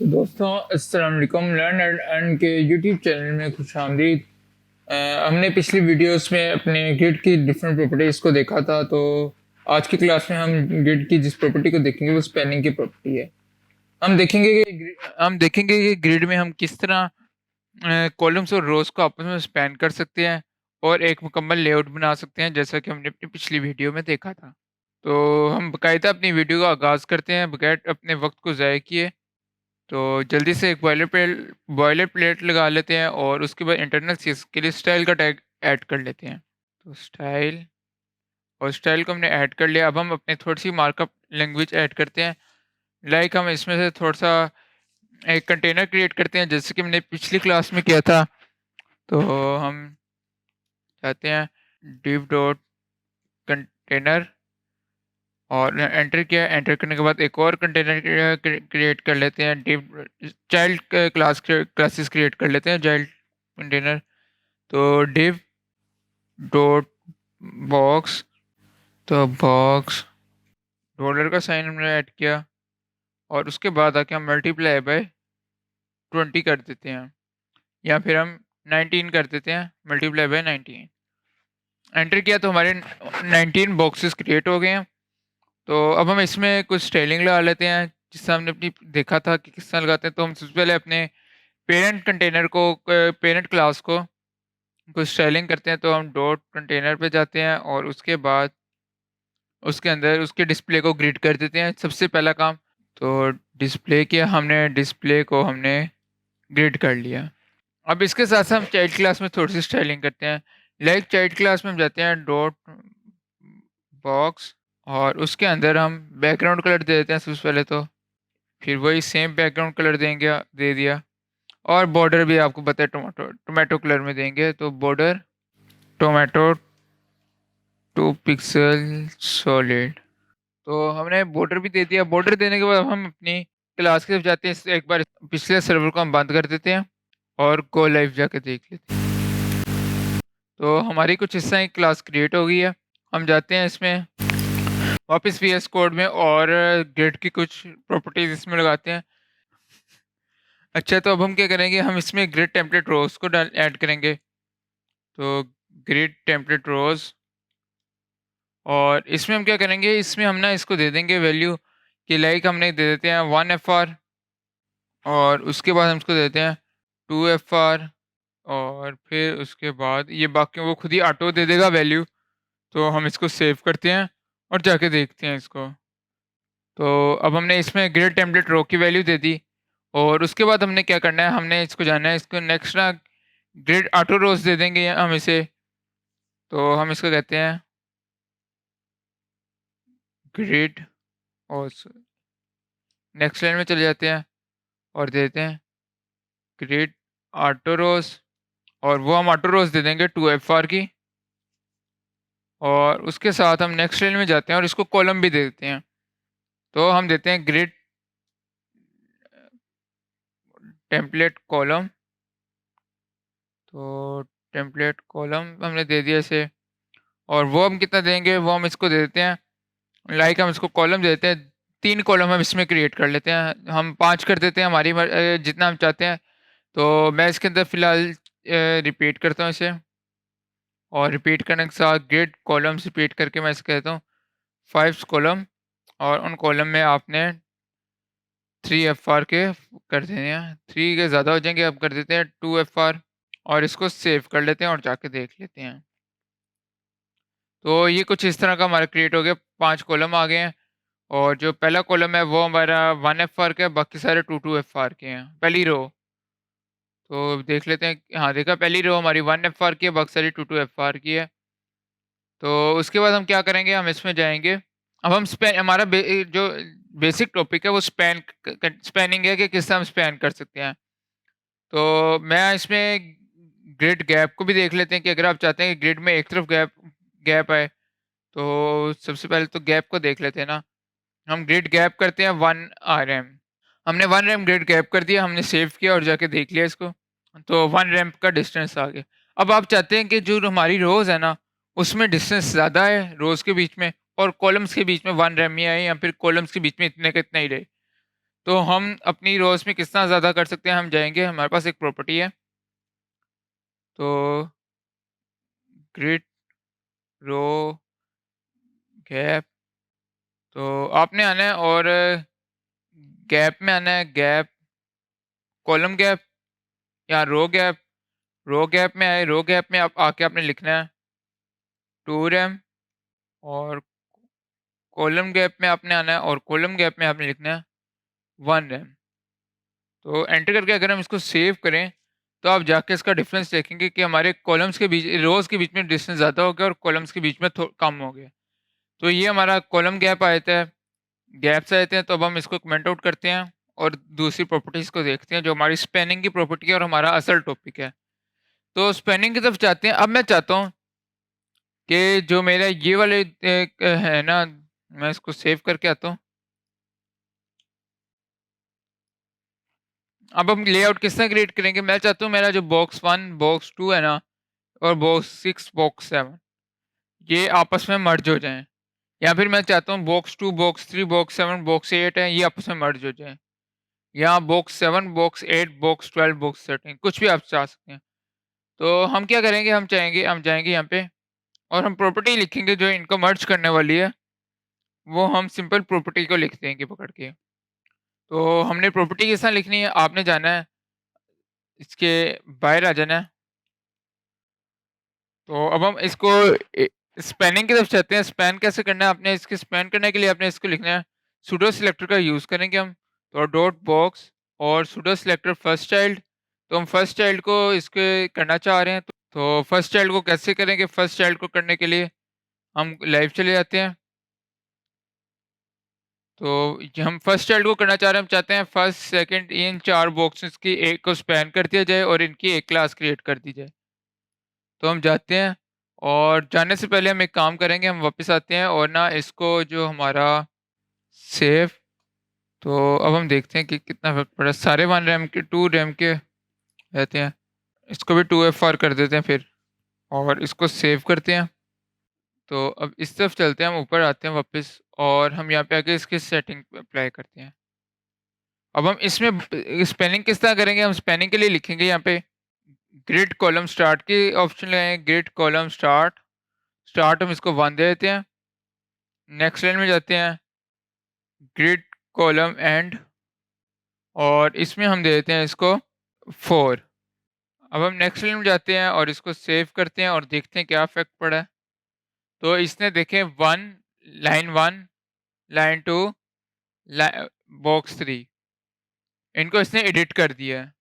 तो दोस्तों अस्सलाम वालेकुम। लर्न एंड अर्न के यूट्यूब चैनल में खुशामदीद। हमने पिछली वीडियोस में अपने ग्रिड की डिफरेंट प्रॉपर्टीज़ को देखा था। तो आज की क्लास में हम ग्रिड की जिस प्रॉपर्टी को देखेंगे वो स्पैनिंग की प्रॉपर्टी है। हम देखेंगे कि ग्रिड में हम किस तरह कॉलम्स और रोज को आपस में स्पैन कर सकते हैं और एक मुकम्मल लेआउट बना सकते हैं, जैसा कि हमने अपनी पिछली वीडियो में देखा था। तो हम बाकायदा अपनी वीडियो का आगाज़ करते हैं बगैर अपने वक्त को ज़ाय किए। तो जल्दी से एक बॉयलर प्लेट लगा लेते हैं और उसके बाद इंटरनल चीज़ के लिए स्टाइल का टैग ऐड कर लेते हैं। तो स्टाइल को हमने ऐड कर लिया। अब हम अपने थोड़ी सी मार्कअप लैंग्वेज ऐड करते हैं। लाइक हम इसमें से थोड़ा सा एक कंटेनर क्रिएट करते हैं, जैसे कि हमने पिछली क्लास में किया था। तो हम चाहते हैं div डॉट कंटेनर और एंटर किया। एंटर करने के बाद एक और कंटेनर क्रिएट कर लेते हैं। div चाइल्ड क्लासेस क्रिएट कर लेते हैं, चाइल्ड कंटेनर। तो div डॉट बॉक्स, तो बॉक्स डॉलर का साइन हमने ऐड किया और उसके बाद आके हम मल्टीप्लाई बाय 20 कर देते हैं, या फिर हम 19 कर देते हैं, मल्टीप्लाई बाय 19। एंटर किया तो हमारे 19 बॉक्सेस क्रिएट हो गए हैं। तो अब हम इसमें कुछ स्टाइलिंग लगा लेते हैं, जिससे हमने अपनी देखा था कि किस तरह लगाते हैं। तो हम सबसे पहले अपने पेरेंट क्लास को कुछ स्टाइलिंग करते हैं। तो हम डॉट कंटेनर पे जाते हैं और उसके बाद उसके अंदर उसके डिस्प्ले को ग्रिड कर देते हैं, सबसे पहला काम। तो डिस्प्ले को हमने ग्रिड कर लिया। अब इसके साथ साथ हम चाइल्ड क्लास में थोड़ी सी स्टाइलिंग करते हैं। लाइक चाइल्ड क्लास में हम जाते हैं डॉट बॉक्स और उसके अंदर हम बैकग्राउंड कलर दे देते हैं सबसे पहले। तो फिर वही सेम बैकग्राउंड कलर दे दिया। और बॉर्डर भी आपको पता है टोमेटो कलर में देंगे। तो बॉर्डर टोमेटो 2 पिक्सल सॉलिड। तो हमने बॉर्डर भी दे दिया। बॉर्डर देने के बाद हम अपनी क्लास की तरफ जाते हैं। एक बार पिछले सर्वर को हम बंद कर देते हैं और गो लाइव जाके देख लेते हैं। तो हमारी कुछ इस तरह की क्लास क्रिएट हो गई है। हम जाते हैं इसमें वापस वीएस कोड में और ग्रिड की कुछ प्रॉपर्टीज इसमें लगाते हैं। अच्छा, तो अब हम क्या करेंगे, हम इसमें ग्रिड टेम्पलेट रोज को ऐड करेंगे। तो ग्रिड टेम्पलेट रोज, और इसमें हम क्या करेंगे, इसमें हम ना इसको दे देंगे वैल्यू कि लाइक हमने दे देते हैं 1 FR और उसके बाद हम इसको देते हैं 2 FR और फिर उसके बाद ये बाकी वो खुद ही ऑटो दे देगा वैल्यू। तो हम इसको सेव करते हैं और जाके देखते हैं इसको। तो अब हमने इसमें ग्रिड टेम्पलेट रो की वैल्यू दे दी और उसके बाद हमने क्या करना है, हमने इसको जाना है, इसको नेक्स्ट ना ग्रिड ऑटो रोज दे देंगे हम इसे। तो हम इसको कहते हैं ग्रिड, और नेक्स्ट लाइन में चले जाते हैं और दे देते हैं ग्रिड ऑटो रोज, और वो हम ऑटो रोज दे देंगे 2 FR की। और उसके साथ हम नेक्स्ट लाइन में जाते हैं और इसको कॉलम भी दे देते हैं। तो हम देते हैं ग्रिड टेम्पलेट कॉलम। तो टेम्पलेट कॉलम हमने दे दिया इसे, और वो हम कितना देंगे, वो हम इसको दे देते हैं। लाइक हम इसको कॉलम दे देते हैं, 3 कॉलम हम इसमें क्रिएट कर लेते हैं। हम 5 कर देते हैं, जितना हम चाहते हैं। तो मैं इसके अंदर फ़िलहाल रिपीट करता हूँ इसे, और रिपीट करने के साथ ग्रिड कॉलम्स रिपीट करके मैं इसे कहता हूँ 5 कॉलम, और उन कॉलम में आपने 3 FR के कर देने हैं। 3 के ज़्यादा हो जाएंगे, अब कर देते हैं 2 FR और इसको सेव कर लेते हैं और जाके देख लेते हैं। तो ये कुछ इस तरह का हमारा क्रिएट हो गया, 5 कॉलम आ गए हैं। और जो पहला कॉलम है वो हमारा 1 FR का है, बाकी सारे 2 FR के हैं, पहली रो। तो देख लेते हैं, हाँ देखा, पहली रो हमारी 1 FR की है, बाकी सारी 2 FR की है। तो उसके बाद हम क्या करेंगे, हम इसमें जाएंगे। अब हम स्पैन, हमारा जो बेसिक टॉपिक है वो स्पैनिंग है कि किस तरह हम स्पैन कर सकते हैं। तो मैं इसमें ग्रिड गैप को भी देख लेते हैं कि अगर आप चाहते हैं कि ग्रिड में एक तरफ गैप गैप आए, तो सबसे पहले तो गैप को देख लेते हैं ना। हम ग्रिड गैप करते हैं 1 RM। हमने 1 RM ग्रिड गैप कर दिया, हमने सेव किया और जाके देख लिया इसको। तो 1 रैम्प का डिस्टेंस आ गया। अब आप चाहते हैं कि जो हमारी रोज़ है ना, उसमें डिस्टेंस ज़्यादा है रोज़ के बीच में, और कॉलम्स के बीच में 1 रैम ही आए, या फिर कॉलम्स के बीच में इतने का इतना ही रहे। तो हम अपनी रोज़ में कितना ज़्यादा कर सकते हैं, हम जाएँगे, हमारे पास एक प्रॉपर्टी है, तो ग्रिड रो गैप, तो आपने आना है और गैप में आना है, गैप कॉलम गैप या रो गैप में आए, रो गैप में आप आके आपने लिखना है 2 रैम, और कॉलम गैप में आपने आना है और कॉलम गैप में आपने लिखना है 1 रैम। तो एंटर करके अगर हम इसको सेव करें, तो आप जाके इसका डिफरेंस देखेंगे कि हमारे कॉलम्स के बीच, रोज़ के बीच में डिस्टेंस ज़्यादा हो गया और कॉलम्स के बीच में कम हो गया। तो ये हमारा कॉलम गैप आ जाता है, गैप्स आ जाते हैं, तो अब हम इसको कमेंट आउट करते हैं और दूसरी प्रॉपर्टीज़ को देखते हैं जो हमारी स्पैनिंग की प्रॉपर्टी है और हमारा असल टॉपिक है। तो स्पैनिंग की तरफ जाते हैं। अब मैं चाहता हूँ कि जो मेरा ये वाले है ना, मैं इसको सेव करके आता हूँ। अब हम लेआउट किस तरह क्रिएट करेंगे, मैं चाहता हूँ मेरा जो बॉक्स 1, बॉक्स 2 है ना, और बॉक्स 6, बॉक्स 7 ये आपस में मर्ज हो जाएँ। या फिर मैं चाहता हूँ बॉक्स 2, बॉक्स 3, बॉक्स 7, बॉक्स 8 है, ये आपस में मर्ज हो जाएँ। या बॉक्स 7, बॉक्स 8, बॉक्स 12, बॉक्स 13, कुछ भी आप चाह सकते हैं। तो हम क्या करेंगे, हम जाएँगे यहाँ पे और हम प्रॉपर्टी लिखेंगे जो इनको मर्ज करने वाली है, वो हम सिंपल प्रॉपर्टी को लिख देंगे पकड़ के। तो हमने प्रॉपर्टी किस तरह लिखनी है, आपने जाना है, इसके बाहर आ जाना है। तो अब हम इसको स्पैनिंग की तरफ चलते हैं। स्पैन कैसे करना है, आपने इसके स्पैन करने के लिए आपने इसको लिखना है, सूडो सिलेक्टर का यूज़ करेंगे हम। तो डॉट बॉक्स और सूडो सिलेक्टर फर्स्ट चाइल्ड, तो हम फर्स्ट चाइल्ड को इसके करना चाह रहे हैं, तो फर्स्ट चाइल्ड को कैसे करेंगे, फर्स्ट चाइल्ड को करने के लिए हम लाइव चले जाते हैं। तो ये हम फर्स्ट चाइल्ड को करना चाह रहे हैं, हम चाहते हैं फर्स्ट, सेकंड, इन 4 बॉक्सेस की एक को स्पैन कर दिया जाए और इनकी एक क्लास क्रिएट कर दी जाए। तो हम जाते हैं और जाने से पहले हम एक काम करेंगे, हम वापस आते हैं और ना इसको जो हमारा सेव, तो अब हम देखते हैं कि कितना फ़र्क पड़ा। सारे 1 रैम के 2 रैम के रहते हैं। इसको भी 2FR कर देते हैं फिर और इसको सेव करते हैं। तो अब इस तरफ चलते हैं, हम ऊपर आते हैं वापस और हम यहाँ पे आके इसकी सेटिंग अप्लाई करते हैं। अब हम इसमें स्पेलिंग किस तरह करेंगे, हम स्पेलिंग के लिए लिखेंगे यहाँ पे ग्रिड कॉलम स्टार्ट के ऑप्शन लगाएंगे, ग्रिड कॉलम स्टार्ट, स्टार्ट हम इसको 1 दे देते हैं। नेक्स्ट लाइन में जाते हैं ग्रिड कॉलम एंड, और इसमें हम दे देते हैं इसको 4। अब हम नेक्स्ट लाइन में जाते हैं और इसको सेव करते हैं और देखते हैं क्या इफेक्ट पड़ा है। तो इसने देखें 1, लाइन 1, लाइन 2, बॉक्स 3, इनको इसने एडिट कर दिया है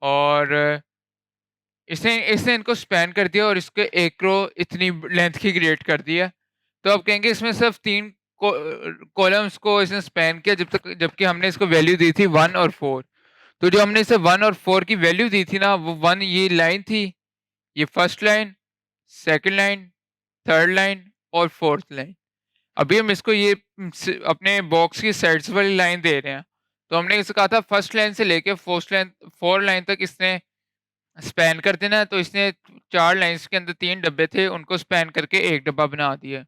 और इसने इसने इनको स्पैन कर दिया और इसके एक रो इतनी लेंथ की क्रिएट कर दी है। तो आप कहेंगे इसमें सिर्फ 3 कॉलम्स को इसने स्पैन किया, जबकि हमने इसको वैल्यू दी थी 1 और 4। तो जो हमने इसे 1 और 4 की वैल्यू दी थी ना, वो 1 ये लाइन थी, ये first line, second line, third line और फोर्थ लाइन। अभी हम इसको ये अपने बॉक्स की साइड्स वाली लाइन दे रहे हैं। तो हमने इसे कहा था फर्स्ट लाइन से लेके फोर्थ लाइन तक इसने स्पैन कर देना है, तो इसने 4 लाइन्स के अंदर 3 डब्बे थे, उनको स्पैन करके 1 डब्बा बना दिया।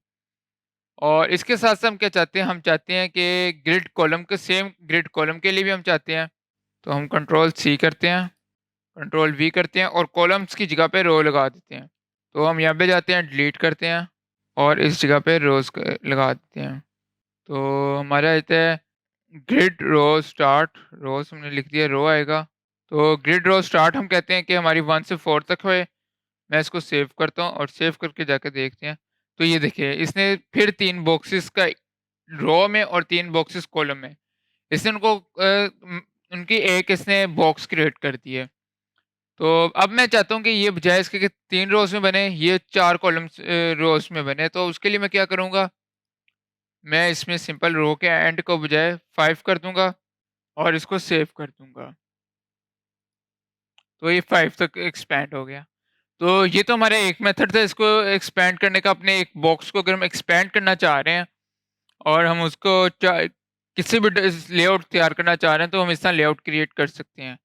और इसके साथ-साथ हम क्या चाहते हैं, हम चाहते हैं कि ग्रिड कॉलम के सेम ग्रिड कॉलम के लिए भी हम चाहते हैं, तो हम कंट्रोल C करते हैं, कंट्रोल V करते हैं और कॉलम्स की जगह पे रो लगा देते हैं। तो हम यहाँ पे जाते हैं, डिलीट करते हैं और इस जगह पे रोज़ लगा देते हैं। तो हमारा आता है ग्रिड रो स्टार्ट, रोज़ हमने लिख दिया, रो आएगा। तो ग्रिड रो स्टार्ट हम कहते हैं कि हमारी 1 से 4 तक होए। मैं इसको सेव करता हूँ और सेव करके जाके देखते हैं। तो ये देखिए इसने फिर 3 बॉक्सेस का रो में और 3 बॉक्सेस कॉलम में, इसने उनकी एक इसने बॉक्स क्रिएट कर दी है। तो अब मैं चाहता हूँ कि ये बजाय इसके कि 3 रोज़ में बने, ये 4 कॉलम्स रोज़ में बने। तो उसके लिए मैं क्या करूँगा, मैं इसमें सिंपल रो के एंड को बजाय 5 कर दूँगा और इसको सेव कर दूँगा। तो ये 5 तक एक्सपैंड हो गया। तो ये तो हमारा एक मेथड था इसको एक्सपैंड करने का। अपने एक बॉक्स को अगर हम एक्सपैंड करना चाह रहे हैं और हम उसको किसी भी लेआउट तैयार करना चाह रहे हैं, तो हम इस तरह लेआउट क्रिएट कर सकते हैं।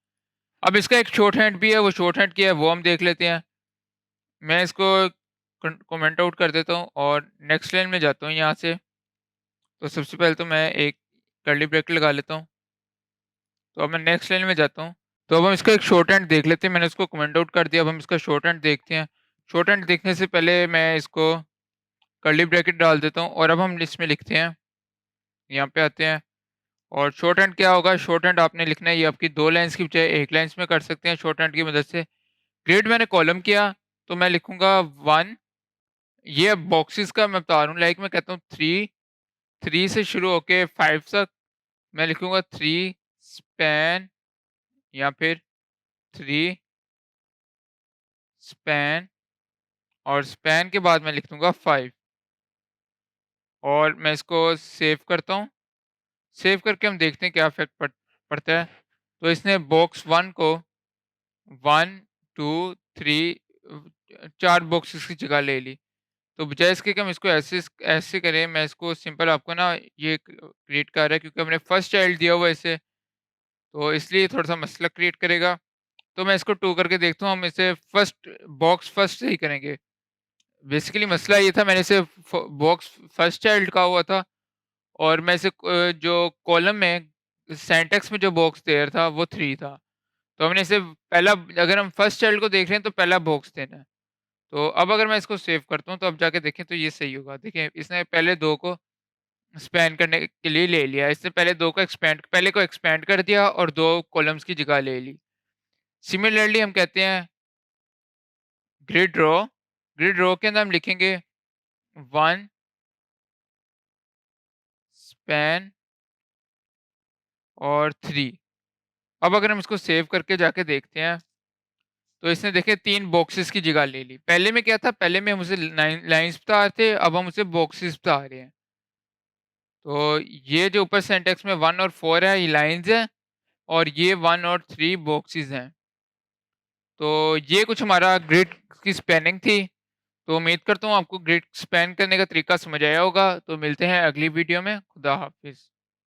अब इसका एक शॉर्ट हैंड भी है, वो शॉर्ट हैंड क्या है वो हम देख लेते हैं। मैं इसको कमेंट आउट कर देता हूँ और नेक्स्ट लाइन में जाता हूँ यहाँ से। तो सबसे पहले तो मैं एक कर्ली ब्रैकेट लगा लेता हूँ। तो अब मैं नेक्स्ट लाइन में जाता हूँ। तो अब हम इसका एक शॉर्ट हैंड देख लेते हैं, मैंने उसको कमेंट आउट कर दिया। अब हम इसका शॉर्ट हैंड देखते हैं। शॉर्ट हैंड देखने से पहले मैं इसको कर्ली ब्रैकेट डाल देता हूँ और अब हम इसमें लिखते हैं, यहाँ पे आते हैं और शॉर्ट हैंड क्या होगा, शॉर्ट हैंड आपने लिखना है, ये आपकी 2 लाइन्स की बजाय 1 लाइन्स में कर सकते हैं शॉर्ट हैंड की मदद से। ग्रेड मैंने कॉलम किया, तो मैं लिखूँगा 1। ये बॉक्सेस का मैं बता रहा हूँ, लाइक मैं कहता हूँ 3, 3 से शुरू होके 5 तक मैं लिखूँगा 3 स्पैन या फिर 3 स्पैन और स्पैन के बाद मैं लिख दूँगा 5 और मैं इसको सेव करता हूँ। सेव करके हम देखते हैं क्या इफ़ेक्ट पड़ता है। तो इसने बॉक्स 1 को 1, 2, 3 4 बॉक्सेस की जगह ले ली। तो बजाय इसके कि हम इसको ऐसे ऐसे करें, मैं इसको सिंपल आपको ना ये क्रिएट कर रहा है क्योंकि हमने फर्स्ट चाइल्ड दिया हुआ है इसे, तो इसलिए थोड़ा-सा मसला क्रिएट करेगा। तो मैं इसको 2 करके देखता हूँ, हम इसे फर्स्ट बॉक्स फर्स्ट से ही करेंगे। बेसिकली मसला ये था, मैंने इसे बॉक्स फर्स्ट चाइल्ड कहा हुआ था और मैं इसे जो कॉलम में सिंटैक्स में जो बॉक्स देयर था वो 3 था। तो हमने इसे पहला, अगर हम फर्स्ट चाइल्ड को देख रहे हैं तो पहला बॉक्स देना है। तो अब अगर मैं इसको सेव करता हूँ तो अब जाके देखें तो ये सही होगा। देखिए इसने पहले 2 को स्पैन करने के लिए ले लिया। इसने पहले 2 को पहले को एक्सपेंड कर दिया और 2 कॉलम्स की जगह ले ली। सिमिलरली हम कहते हैं ग्रिड रो। ग्रिड रो के अंदर हम लिखेंगे 1 स्पैन और 3। अब अगर हम इसको सेव करके जाके देखते हैं, तो इसने देखिए 3 बॉक्सेस की जगह ले ली। पहले में क्या था, पहले में हम उसे लाइन्स बता रहे थे, अब हम उसे बॉक्सेस बता रहे हैं। तो ये जो ऊपर सिंटैक्स में 1 और 4 है, ये लाइन्स हैं और ये 1 और 3 बॉक्सेस हैं। तो ये कुछ हमारा ग्रिड की स्पैनिंग थी। तो उम्मीद करता हूँ आपको ग्रिड स्पैन करने का तरीका समझ आया होगा। तो मिलते हैं अगली वीडियो में। खुदा हाफ़िज़।